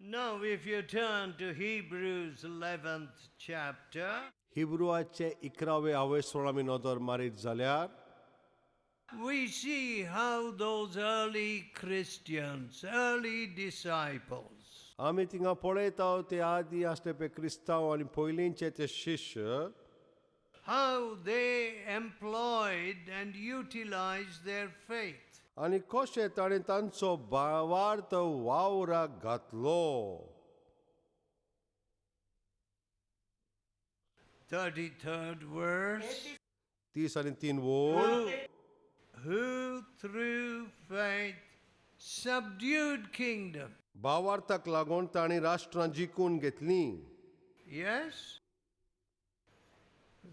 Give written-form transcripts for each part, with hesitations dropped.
Now, if you turn to Hebrews 11th chapter, हिब्रुवाचे 11वे सोळा आमी नदर मारीत जाल्यार we see how those early Christians, early disciples, आमी थिंगा पळयता ते आदी आसले पळय क्रिस्तांव आनी पयलींचे ते शिश्य how they employed and utilized their faith. आनी कशें ताणें तांचो भावार्थ वावराक घातलो. 33rd verse. 33 वोर Who through faith subdued kingdom. भावार्थाक लागून ताणी राष्ट्रां जिखून घेतलीं. Yes?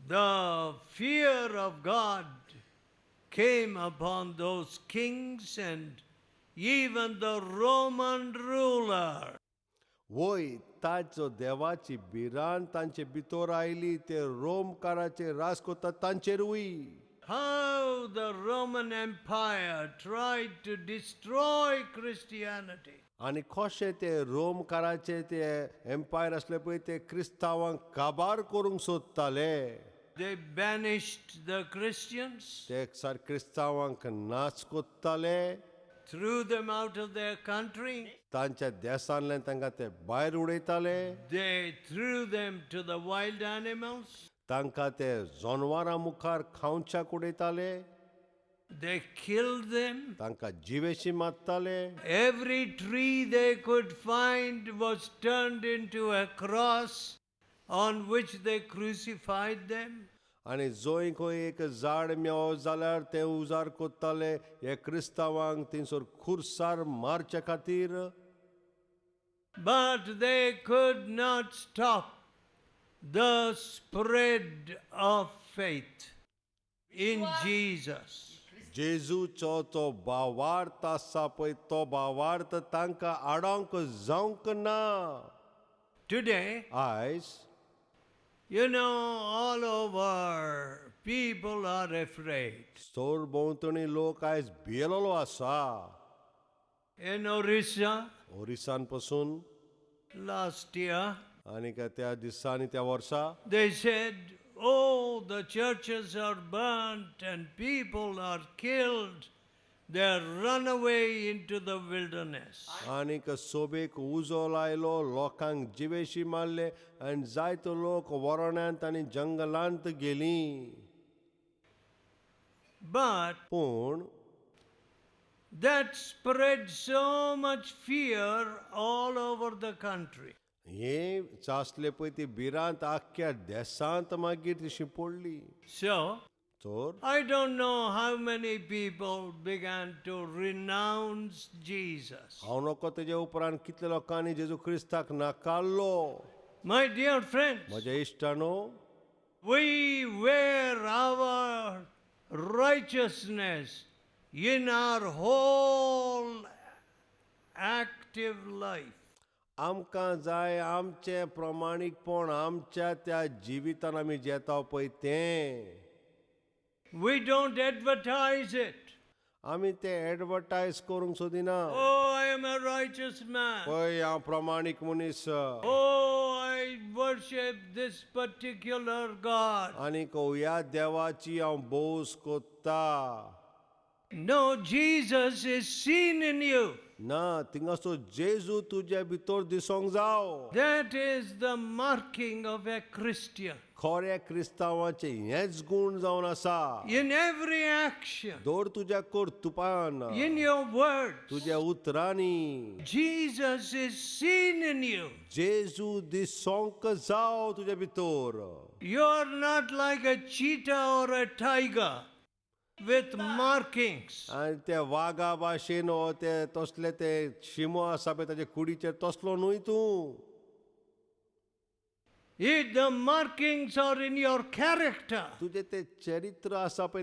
The fear of God came upon those kings and even the Roman ruler. वय ताचो देवाची भिरांत तांचे भितर आयली ते रोमकाराचे राज करतात तांचेरूय. How the Roman Empire tried to destroy Christianity. आनी कशें ते रोमकाराचे ते एम्पायर आसले पळय ते क्रिस्तांवांक काबार करूंक सोदताले. They banished the Christians, ते क्रिस्तांवांक नाच कोत्ताले, threw them out of their country. तांच्या देशांतल्यान तांकां ते भायर उडयताले. They threw them to the wild animals. तांकां ते जनवारां मुखार खावच्याक उडयताले. They killed them. तांकां जिवेशी मारताले. Every tree they could find was turned into a cross on which they crucified them. आनी जोय खंय एक झाड मेळ्ळो जाल्यार ते उजार कोत्ताले हे क्रिस्तांवांक थिंगसर खुर्सार मारचे खातीर. But they could not stop the spread of faith in Jesus. जेजूचो तो भावार्थ आसा पळय तो भावार्थ तांकां आडोंक जावंक ना. Today, आयज you know, all over people are afraid. चोर भोंवतणी लोक आयज भियेलोलो आसा. In Orissa, ओरिसान पासून last year, आनी त्या दिसांनी त्या वर्सा they said, oh, the churches are burnt and people are killed. They are run away into the wilderness. आनीक सोबेक उजो लायलो लोकांक जिवेशी मारले आनी जायतो लोक वरोण्यांत आनी जंगलांत गेलीं. But पूण that spread so much fear all over the country. हे चासले पळय ती भिरांत आख्ख्या देशांत मागीर तशी पडली. So, चोर I don't know how many people began to renounce Jesus. हांव नको तेजे उपरांत कितले लोकांनी जेजू क्रिस्ताक नाकारलो. My dear friends, म्हज्या इश्टानो, we wear our righteousness in our whole active life. आमकां जाय आमचें प्रमाणीकपण आमच्या त्या जिवितान आमी जेता पळय तें. We don't advertise it. आमी ते एडवर्टायज करूंक सोदिना. Oh, I am a righteous man. पळय हांव प्रमाणीक मनीस Oh, I worship this particular God. आनीक ह्या देवाची हांव भोस कोत्ता. No, Jesus is seen in you. ना, थिंगासो जेजू तुजे भितर दिसोंक जाव. That is the marking of a Christian. खऱ्या क्रिस्तांवाचे हेच गुण जावन आसा. In every action, दर तुज्या कर्तुपान, in your words, तुज्या उतरांनी Jesus is seen in you. जेजू दिसोंक जाव तुज्या भितर. You are not like a cheetah or a tiger with markings. आनी ते वागा भाशेन हो ते तसले ते शिमो आसा पळय ताचे कुडीचेर तसलो न्हय तूं. The markings are in your character. तुजे ते चरित्र आसा पळय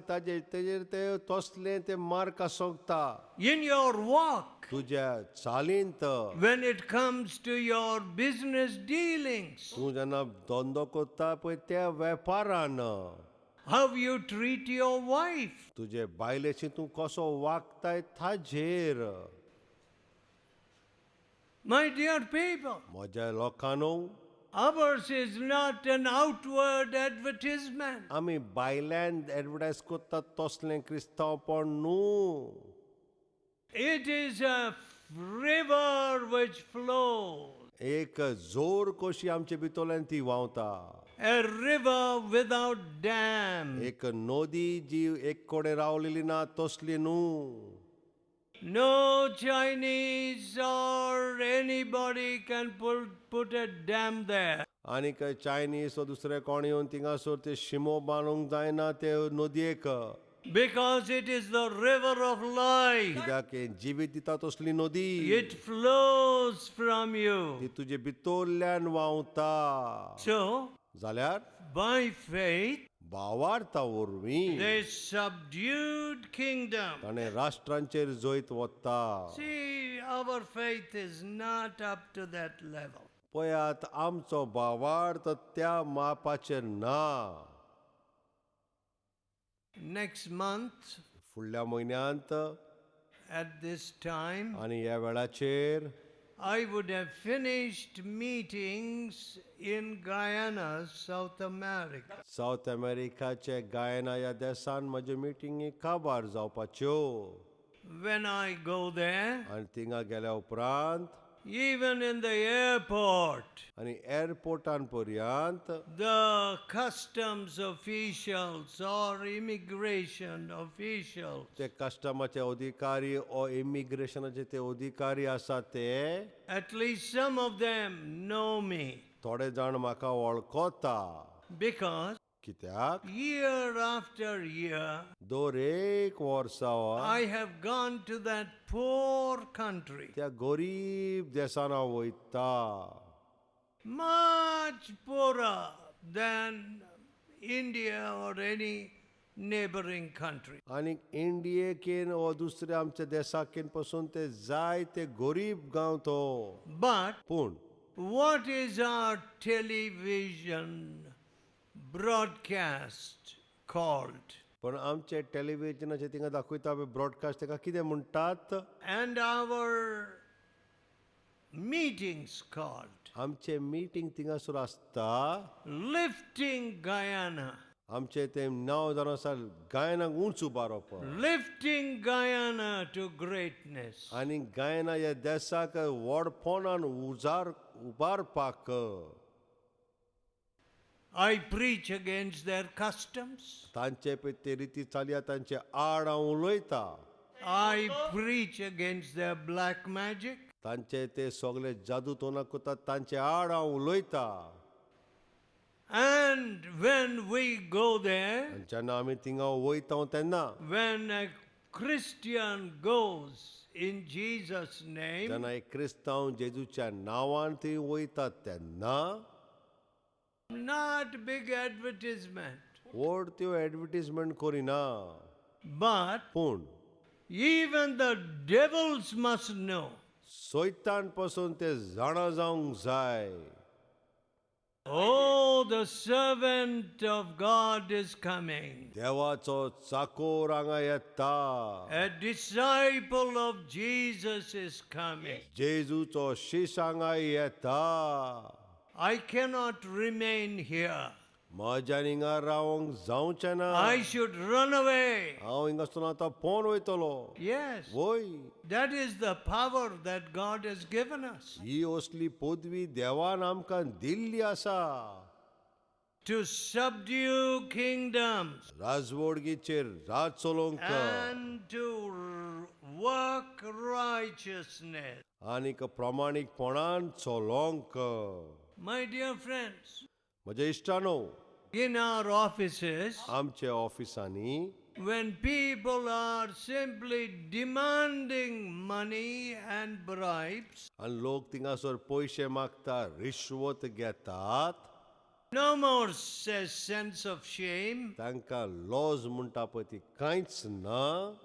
तेजेर ते तसले ते मार्क आसोंकता. In your walk. तुज्या चालींत When it comes to your business dealings. तूं जेन्ना धंदो करता पळय त्या वेपारान How you treat your wife. तुजे बायलेशी तूं कसो वागताय ताजेर. My dear people, म्हज्या लोकांनो, ours is not an outward advertisement. आमी भायल्यान एडवर्टायज करतात तसलें क्रिस्तांवपण न्हू. It is a river which flows, एक जोर कशी आमचे भितरल्यान ती व्हांवता. a river without dam. एक नदी जी एक कोडे रावलेली ना तसली न्हू. No Chinese or anybody can put a dam there. आनीक चायनीज वा दुसरे कोण येवन थिंगासोर ते शिमो बांदूंक जायना ते नदयेक. Because it is the river of life. कित्याक जिवीत दिता तसली नदी. It flows from you. ती तुजे भितरल्यान व्हांवता. So, जाल्यार by faith, भावार्था वरवीं the subdued kingdom. ताणें राष्ट्रांचेर जैत वता. See, our faith is not up to that level. पळयात आमचो भावार्थ त्या मापाचेर ना. Next month, फुडल्या म्हयन्यांत at this time, आनी ह्या वेळाचेर I would have finished meetings in Guyana, South America. South अमेरिकाचे गायना ह्या देशान म्हज्यो मिटिंगी काबार जावपाच्यो. When I go there, आनी थिंगा गेल्या उपरांत even in the airport, आनी एअरपोर्टान पर्यंत the customs officials or immigration officials, ते कस्टमाचे अधिकारी ओ इमिग्रेशनाचे ते अधिकारी आसा ते at least some of them know me थोडे जाण म्हाका वळखता. because कित्याक year after year दर एक वर्सा I have gone to that poor country, त्या गरीब देशान हांव वयता. much poorer than India or any neighboring country. आनी इंडियेकेन वा दुसऱ्या आमच्या देशाकेन पासून ते जाय ते गरीब गांव तो. But पूण what is our television broadcast called? पण आमचे टेलिव्हिजनाचे थिंगा दाखयता पळय ब्रॉडकास्ट ताका कितें म्हणटात? And our meetings called आमचे मिटींग थिंगासर आसता. Lifting Guyana. आमचे ते नांव जावन आसा गायनाक उंच उबारप. Lifting Guyana to greatness. आनी गायना ह्या देशाक व्हडपणान उबारपाक. I preach against their customs. तांचे पळय ते रिती चालया तांचे आड हांव उलयता. I preach against their black magic. तांचे ते सगळे जादू तोना करतात तांचे आड हांव उलयता. And when we go there, जेन्ना आमी थिंगा वयता तेन्ना when a Christian goes in Jesus' name, जेन्ना एक क्रिस्तांव जेजूच्या नांवान थंय वयतात तेन्ना not big advertisement, व्हड त्यो एडवर्टिजमेंट करिना. but पूण even the devils must know. सैतान पासून ते जाणा जावंक जाय. Oh, the servant of God is coming. देवाचो चाकोर हांगा येता. A disciple of Jesus is coming. जेजूचो शिश हांगा येता. I cannot remain here. म्हज्यान हिंगा रावंक जावचें ना. I should run away. हांव हिंगासून आतां पोवन वयतलो. Yes, वय that is the power that God has given us ही असली पदवी देवान आमकां दिल्ली आसा. to subdue kingdoms राजवडगीचेर राज चलोवंक and to work righteousness. आनीक प्रामाणीकपणान चलोवंक. My dear friends, म्हज्या इश्टानो, in our offices, आमच्या ऑफिसांनी when people are simply demanding money and bribes, आनी लोक थिंगासर पयशे मागता, रिश्वत घेतात, no more says sense of shame. तांकां लॉज म्हणटा पळय ती कांयच ना.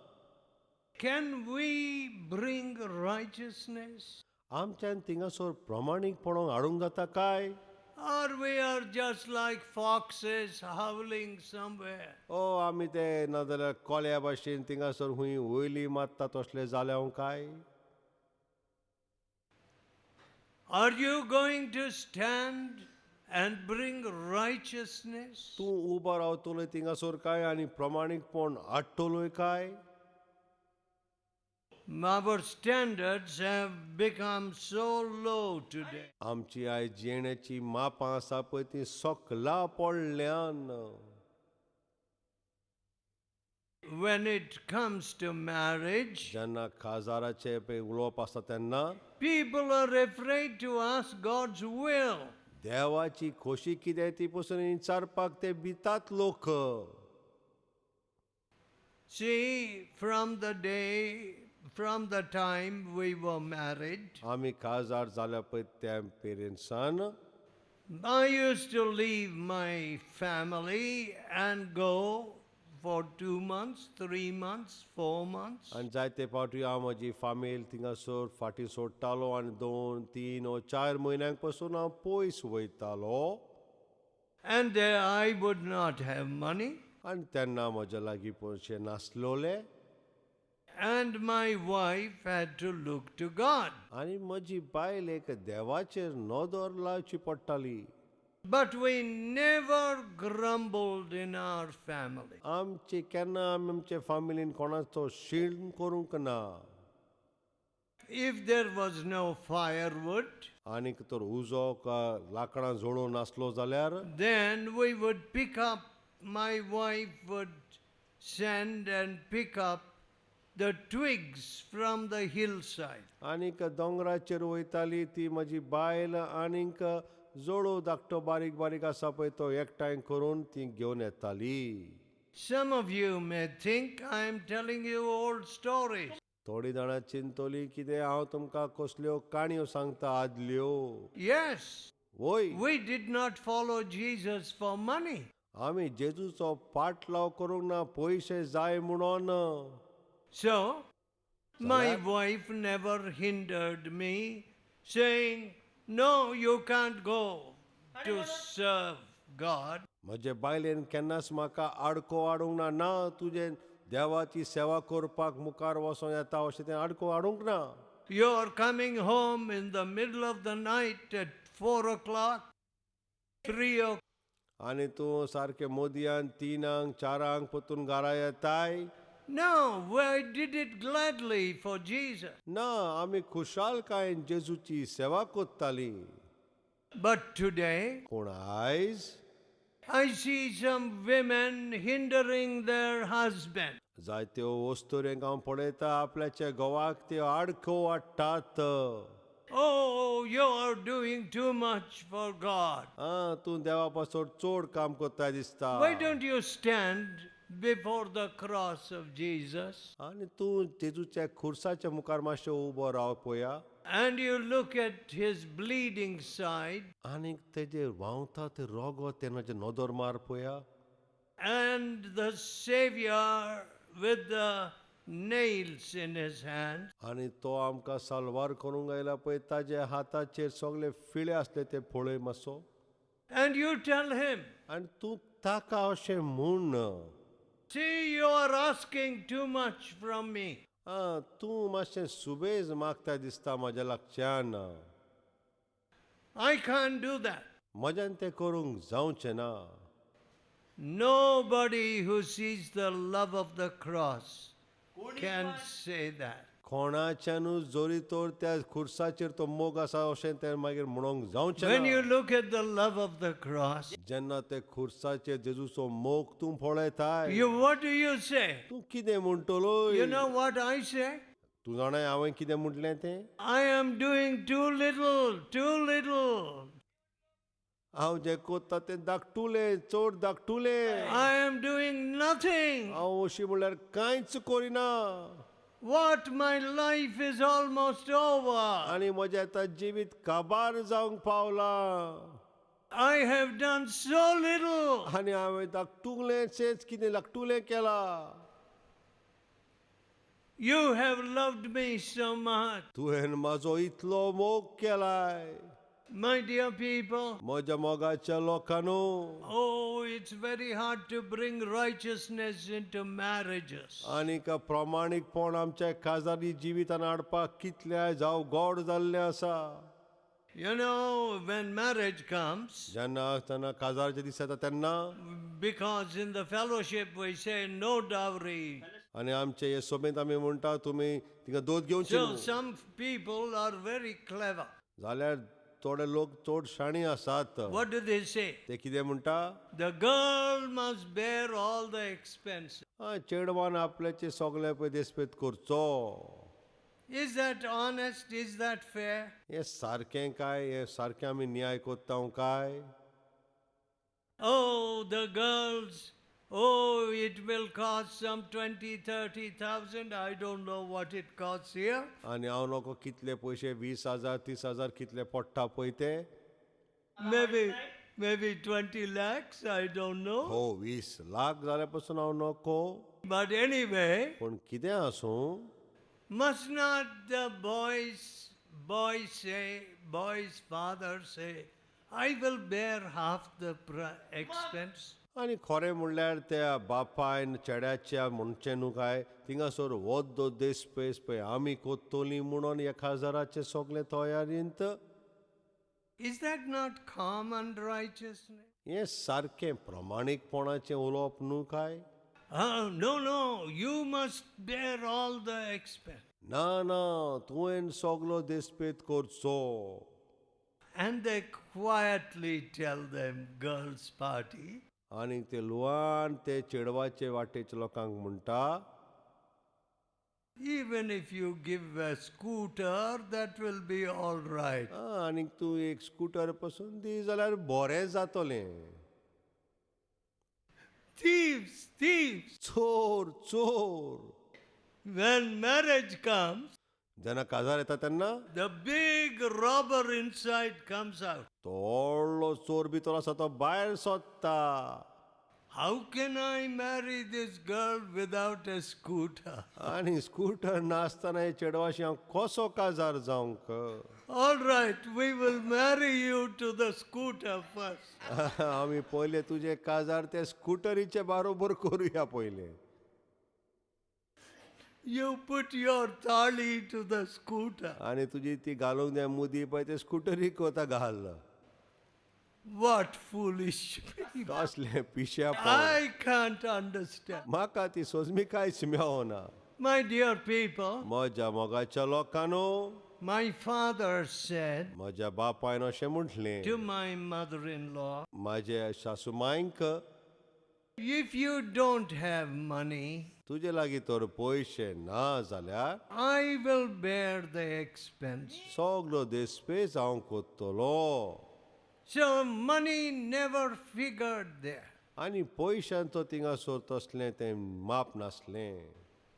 Can we bring righteousness? आमच्यान थिंगासर प्रामाणीकपणाक हाडूंक जाता काय? Or we are just like foxes howling somewhere? आमी ते नाजाल्यार कोल्या भाशेन थिंगासर खूंय वयली मारता तसले जाल्यार काय? Are you going to stand and bring righteousness? तूं उबो रावतलोय थिंगासोर काय आनी प्रमाणीकपण हाडटलोय काय? Our standards have become so low today. आमची आयज जिणेची मापां आसा पळय ती सोकला पडल्यान. When it comes to marriage, जेन्ना काजाराचे पळय उलोवप आसता तेन्ना people are afraid to ask God's will. देवाची खोशी कितें ती पसून विचारपाक ते भितात लोक. See, from the time we were married, आमी काजार जाल्या पळय त्या पेरेंट्सान I used to leave my family and go for 2 months, 3 months, 4 months. आनी जायते फावटी हांव म्हजी फामील थिंगासोर फाटीं सोडटालो आनी 2, 3 वा 4 म्हयन्यांक पासून हांव पयस वयतालो. And there I would not have money. आनी तेन्ना म्हज्या लागीं पयशे नासलोले And my wife had to look to God. आनी म्हजी बायल एक देवाचेर नदर लावची पडटाली. But we never grumbled in our family. आमचे केन्ना आमी आमचे फामिलीन कोणाचो शीण करूंक ना. If there was no firewood, आनीक तर उजो का लाकडां जोडूं नासलो जाल्यार then we would pick up, my wife would send and pick up the twigs from the hillside. आनीक दोंगराचेर वयताली ती म्हजी बायल आनीक जोडो धाकटो बारीक बारीक आसा पळय तो एकठांय करून ती घेवन येताली. Some of you may think I am telling you old stories. थोडी जाणां चिंतोली कितें हांव तुमकां कसल्यो काणयो सांगता आदल्यो. Yes, वय we did not follow Jesus for money. आमी जेजूचो पाटलाव करूंक ना पयशे जाय म्हणून. So, my that- wife never hindered me, saying, no, you can't go to serve God. म्हजे बायलेन केन्नाच म्हाका आडको हाडूंक ना. ना तुजे देवाची सेवा करपाक मुखार वचों येता अशें तें आडको हाडूंक ना. You're coming home in the middle of the night at 4 o'clock, 3 o'clock. आनी तूं सारकें मोदयान 3 4 परतून घरा येताय. No, I did it gladly for Jesus. ना आमी खुशालकायेन जेजूची सेवा कोत्ताली. But today, पूण आयज I see some women hindering their husband. जायत्यो वस्तुरेंक हांव पळयता आपल्याच्या घोवाक त्यो आडको हाडटात. Oh, you are doing too much for God. तूं देवा पासोन चड काम कोत्ता दिसता. Why don't you stand before the cross of Jesus आनी तूं जेजूच्या खुर्साच्या मुखार मातशें उबो राव पळया. and you look at his bleeding side आनीक तेजेर व्हांवता तें रोगो तें म्हजें नदर मार पळया. and the Savior with the nails in his hand? आनी तो आमकां साल्वार करूंक आयला पळय ताजे हाताचेर सगळे फिळे आसले ते पळय मातसो. And you tell him, आनी तूं ताका अशें म्हूण see, you are asking too much from me. तूं मातशें सुबेज मागता दिसता म्हाज्या लागच्यान. I can't do that. म्हज्यान तें करूंक जावचें ना. Nobody who sees the love of the cross can say that. कोणाच्यानूच जोरी तोर त्या खुर्साचेर तो मोग आसा अशें तें मागीर म्हणोंक जावचें When you ना. look at the love of the cross, जेन्ना ते खुर्साचेर जेजूचो मोग तूं पळयताय what do you say? तूं कितें म्हणटलो. You know what I say? तूं जाणाय हांवें कितें म्हटलें तें. I am doing too little, too little. हांव जें कोत्ता तें धाकटुलें चड धाकटुलें. I am doing nothing. हांव अशी म्हणल्यार कांयच करिना. What, my life is almost over. आनी म्हजें आतां जिवीत काबार जावंक पावलां. I have done so little. आनी हांवें धाकटुलेंचेंच कितें धाकटुलें केलां. You have loved me so much. तुवें म्हाजो इतलो मोग केलाय. My dear people, म्हज्या मोगाच्या लोकांनो. oh, it's very hard to bring righteousness into marriages. आनीक प्रमाणीकपण आमच्या काजारी जिवितान हाडपाक कितलें जावं गोड जाल्लें आसा. You know, when marriage comes, ज्यांना त्यांना काजारचे दीस येता तेन्ना because in the fellowship we say no dowry. आणि आमचे हे सोबेत आमी म्हणटा तुमी तिका दोत घेवची So न्हू some people are very clever. जाल्यार थोडे लोक चड शाणी आसात What do they say? ते कितें म्हणटा The girl must bear all the expenses. चेडवान आपल्याचे सगळे पळय देस्पेत करचो Is that honest? Is that fair? हे सारकें काय हे सारकें आमी न्याय कोत्ता काय Oh, the girls. Oh, it will cost some 20, 30,000. I don't know what it costs here. आनी हांव नको कितले पयशे 20,000 30,000 कितले पडटा पळय ते Maybe 20 lakhs. I don't know. हो 20 लाख जाल्या पासून हांव नको But anyway, पूण कितें आसूं must not the boy's father say, I will bear half the expense? आनी खरें म्हणल्यार त्या बापायन चेड्याच्या म्हणचें न्हू काय थिंगासोर वोद दो देस्पेस पळय आमी कोत्तोली म्हणून 1,000चे सगळे तयारींत Is that not common righteousness? हें सारकें प्रमाणीकपणाचें उलोवप न्हू काय Oh, no, you must bear all the expense. ना ना तुवें सगलो देस्पेत करचो And they quietly tell them, girls' party, आनी ते ल्हान ते चेडवाचे वाटेच्या लोकांक म्हणटा even if you give a scooter, that will be all right. आनीक तूं एक स्कूटर पासून दी जाल्यार बरें जातलें Thieves! चोर चोर When marriage comes, जेन्ना काजार येता तेन्ना the big robber inside comes out. व्हडलो चोर भितर आसा तो भायर सोदता How can I marry this girl without a scooter? आनी स्कूटर नासतना हे चेडवाशी हांव कसो काजार जावंक All right, we will marry you to the scooter first. आमी पयले तुजे काजार ते स्कूटरीचे बारोबर करुया पयले You put your thali to the scooter. आनी तुजी ती घालूंक जाय मुदी पळय ते स्कूटरीक कोता घाल What foolish people. कसले पिश्या I can't understand. म्हाका ती सोजमी कांयच मेळना My dear people, म्हज्या मोगाच्या लोकांनो my father said म्हज्या बापायन अशें म्हटलें to my mother-in-law, म्हाजे सासूमांयक if you don't have money, तुजे लागीं तर पयशे ना जाल्यार I will bear the expense. सगलो देस्पेस हांव कोत्तलो So money never figured there. आनी पयशांचो थिंगासोर तसलें तें माप नासलें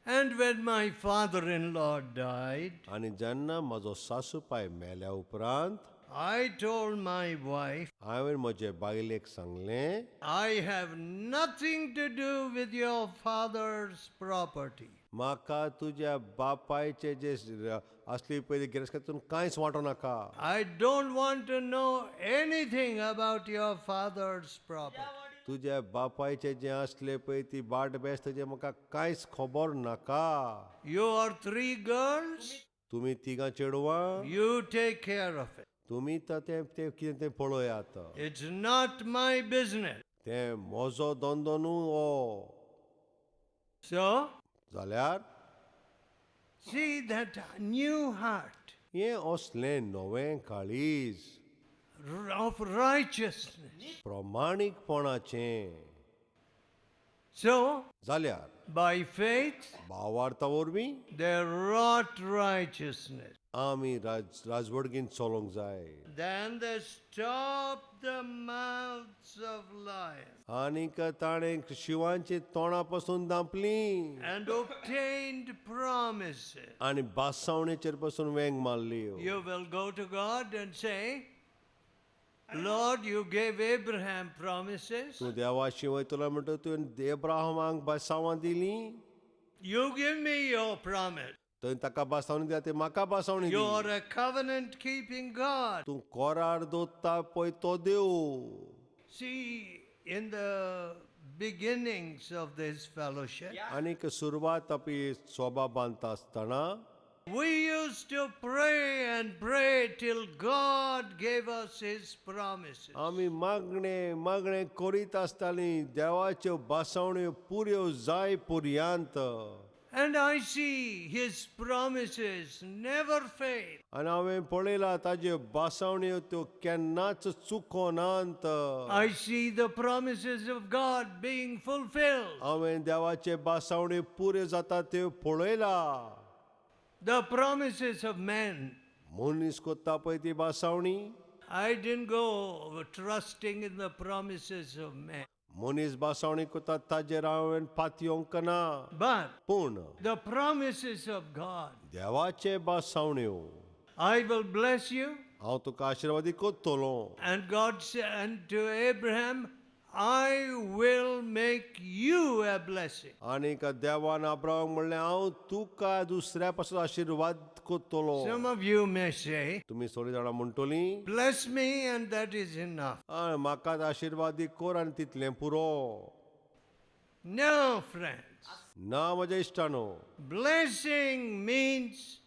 And when my father-in-law died, आनी जेन्ना म्हजो सासूपाय मेल्या उपरांत I told my wife, हांवें म्हजे बायलेक सांगलें I have nothing to do with your father's property. म्हाका तुज्या बापायचे जे असली पळय गिरेस्त तातूंत कांयच वांटो नाका I don't want to know anything about your father's property. तुज्या बापायचे जे असले पळय ती बाट बेस्त जे म्हाका कांयच खबर नाका You are 3 girls, तुमी तिगां चेडवां you take care of it. तुमी तें कितें तें पळयात It's not my business. तें म्हजो धंदो न्हू हो So, जाल्यार see that new heart हें असलें नवें काळीज of righteousness. प्रमाणीकपणाचें So, जाल्यार by faith, भावार्था वरवीं they wrought righteousness. आमी राजवडगीन चलोंक जाय Then they stopped the mouths of lions आनीक ताणें शिवांची तोंडां पासून दांपलीं and obtained promises. आनी बासावणेचेर पासून वेंग मारली You will go to God and say, Lord, you gave Abraham promises. तूं देवाशी वयतलो म्हणटा तुवें एब्राहमाक बासावां दिलीं You give me your promise. तुवें ताका बासावणी दिल्या ती म्हाका बासावणी You the are a covenant keeping God. तूं कोरार दोत्ता पळय तो देव See, in the beginnings of this fellowship, आनीक सुरवात आपली सोबा बांदता आसतना We used to pray and pray till God gave us His promises. आमी मागणे करीत आसताली देवाच्यो बासावण्यो पुऱ्यो जाय पर्यंत. And I see His promises never fail. आनी हांवें पळयला ताज्यो बासावण्यो त्यो केन्नाच चुकोनात. I see the promises of God being fulfilled. हांवें देवाचे बासावण्यो पुऱ्यो जाता त्यो पळयला. The promises of men. मनीस कोत्ता पळय ती बासावणी, I didn't go trusting in the promises of men. मनीस बासावणी कोत्ता ताजेर हांवें पातयोंक ना. But पूण the promises of God. देवाचे बासावण्यो I will bless you. हांव तुका आशिर्वादी कोत्तलो. And God said to Abraham, I will make you a blessing. आनीक देवान अब्राहम म्हणलें हांव तुका दुसऱ्या पासून आशिर्वाद कोत्तलो. Some of you may say, तुमी थोडीं जाणां म्हणटलीं bless me and that is enough. म्हाका आशिर्वादी कोर आनी तितलें पुरो. No, friends. ना म्हज्या इश्टानो, Blessing means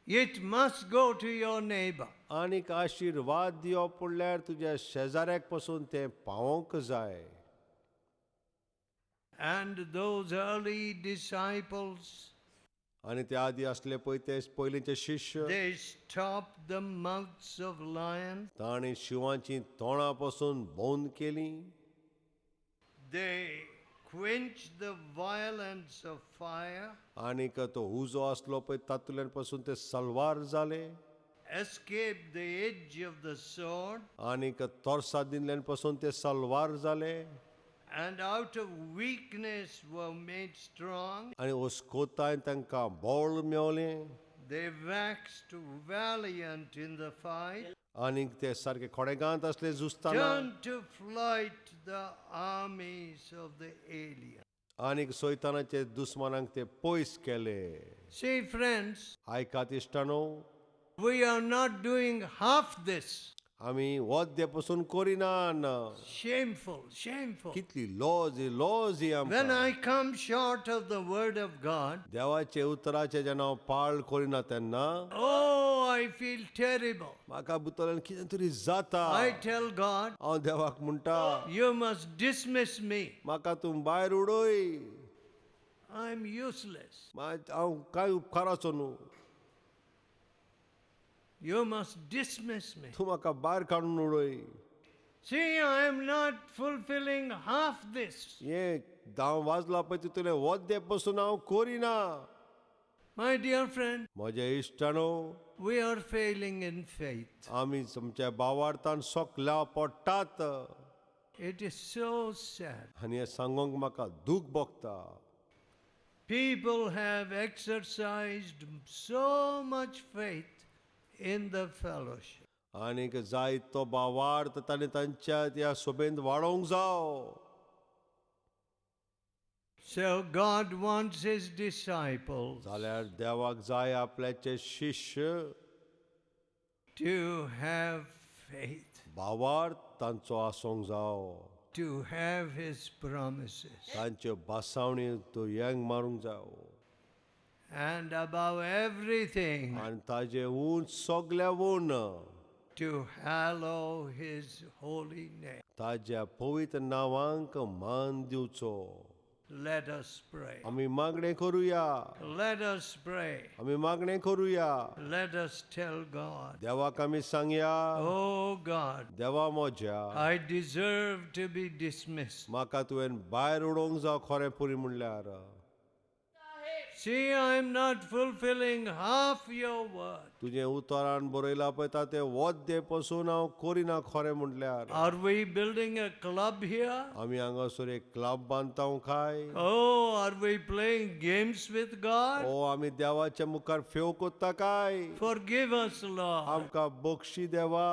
it must go to your neighbor. आनीक आशिर्वाद दिवप म्हणल्यार तुज्या शेजाऱ्याक पासून तें पावोंक जाय. And those early disciples, आनी ते आदी असले पळय ते पयलींचे शिश्य, they stopped the mouths of lions. तांणी शिवांची तोंडां पासून बंद केलीं. They quenched the violence of fire, आनीक तो उजो आसलो पळय तातूंतल्यान पासून ते सलवार जाले. escaped the edge of the sword, आनीक तोरसादिल्ल्यान पासून ते सलवार जाले. and out of weakness were made strong. आनी ओस्कोतायन तांकां बळ मेवलें. They waxed valiant in the fight, आनीक ते सारके खोडेगांत असले झुजताना. turned to flight the armies of the alien. आनीक सैतानाचे दुस्मानांक ते पयस केले. See, friends, आयकात इश्टानो, we are not doing half this. आमी वद्य पासून करिनान. Shameful, shameful. कितली लॉजी When आमकां. I come short of the word of God, देवाचे उतराचे जेन्ना हांव पाळ करिना तेन्ना oh, I feel terrible. म्हाका भितरल्यान कितें तरी जाता. I tell God, हांव देवाक म्हणटा you must dismiss me. म्हाका तूं भायर उडय. I'm useless. हांव कांय उपकाराचो न्हू. You must dismiss me. तूं म्हाका भायर काडून उडय. See, I am not fulfilling half this. हें हांव वाजला पळय तितूलें वद्य पासून हांव करिना. My dear friend, म्हज्या इश्टानो, we are failing in faith. आमी आमच्या भावार्थान सोकल्या पडटात. It is so sad. आनी हें सांगूंक म्हाका दूख भोगता. People have exercised so much faith in the fellowship. आनीक जायत तो भावार्थ तांणी तांच्या त्या सोबेंत वाडोवंक जावो. So God wants His disciples जाल्यार देवाक जाय आपल्याचे शिश्य to have faith, भावार्थ तांचो आसूंक जावो. to have His promises, तांच्यो बासावणी तो यंग मारूंक जावो. and above everything, आनी ताजे उंच सगल्या उण to hallow His holy name. ताज्या पवित्र नांवांक मान दिवचो. Let us pray. आमी मागणें करुया. Let us pray. आमी मागणें करुया. Let us tell God, देवाक आमी सांगया, oh God, देवा म्हज्या, I deserve to be dismissed. म्हाका तुवें भायर उडोवंक जावो खरें पुरी म्हणल्यार. See, I am not fulfilling half your word. तुजें उतरान बरयला पळय ता तें वद्य पासून हांव करिना खरें म्हटल्यार. Are we building a club here? आमी हांगासर एक क्लब बांदतांव काय? Oh, are we playing games with God? ओ आमी देवाच्या मुखार फेव कोत्ता काय? Forgive us, Lord. आमकां बक्षी देवा.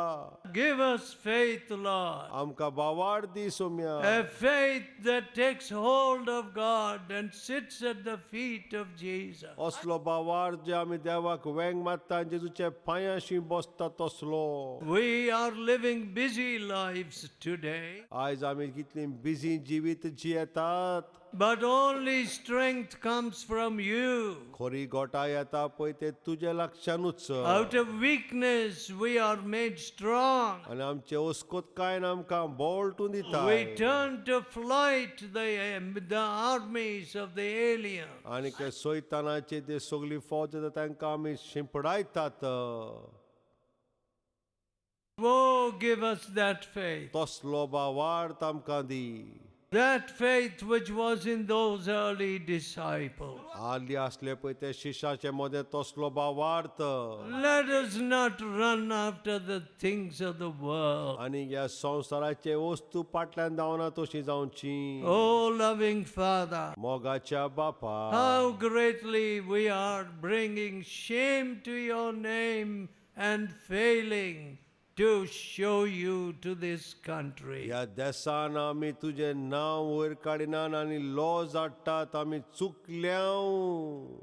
Give us faith, Lord. आमकां बावाड दी Saumya. A faith that takes hold of God and sits at the feet of Jesus. असलो बावाड जे आमी देवाक वेंग मारता आनी जेजूच्या पांयाशी बसता तसलो. We are living busy lives today. आयज आमी कितलीं बिजी जिवीत जियेतात. But only strength comes from you. खरी गोटाय येता पळय ते तुजे लागच्यानूच Out of weakness, we are made strong. आनी आमचे ओस्कोतकायन आमकां बोळटून दिता We turn to flight the armies of the aliens. आनी ते सोयतानाचे ते सगळी फौज येता तांकां आमी शिंपडायतात Oh, give us that faith. तसलो वार्त आमकां दी That faith which was in those early disciples. आली असले पळय ते शिशाचे मदें तसलो वार्त Let us not run after the things of the world. आनी ह्या संवसाराचे वस्तू फाटल्यान धांवना तशी जावची Oh, loving Father, मोगाच्या बापा how greatly we are bringing shame to your name and failing to show you to this country. ह्या देशान आमी तुजें नांव वयर काडिनात आनी लॉज हाडटात आमी चुकल्याव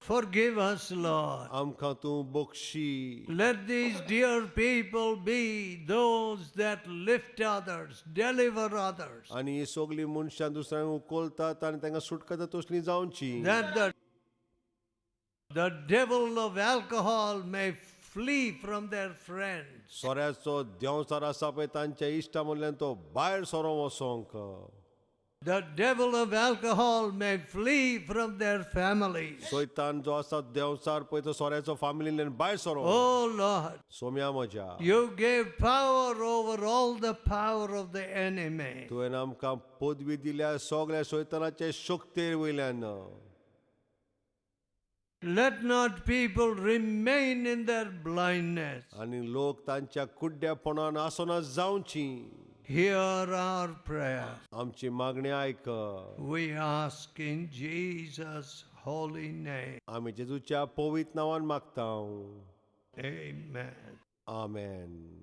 Forgive us, Lord. आमकां तूं Bakshi Let these dear people be those that lift others, deliver others, आनी ही सगळीं मनशां दुसऱ्यांक उखलतात आनी तांकां सुटका तसली जावची that the devil of alcohol may flee from their friends. सोऱ्याचो देंवचार आसा पळय तांच्या इश्टा मदल्यान तो भायर सोरो वसोंक The devil of alcohol may flee from their families. सोयतान जो आसा देंवचार पळय तो सोऱ्याचो फामिलींतल्यान भायर सोरो Oh Lord, सोम्या म्हज्या you gave power over all the power of the enemy. तुवें आमकां पदवी दिल्या सगळ्या सोयतानाचे शक्तेर वयल्यान Let not people remain in their blindness. आनी लोक तांच्या कुड्ड्यापणान आसोना जावची Hear our prayer. आमची मागणी आयक We ask in Jesus' holy name. आमी जेजूच्या पवित्र नांवान मागता Amen. आमेन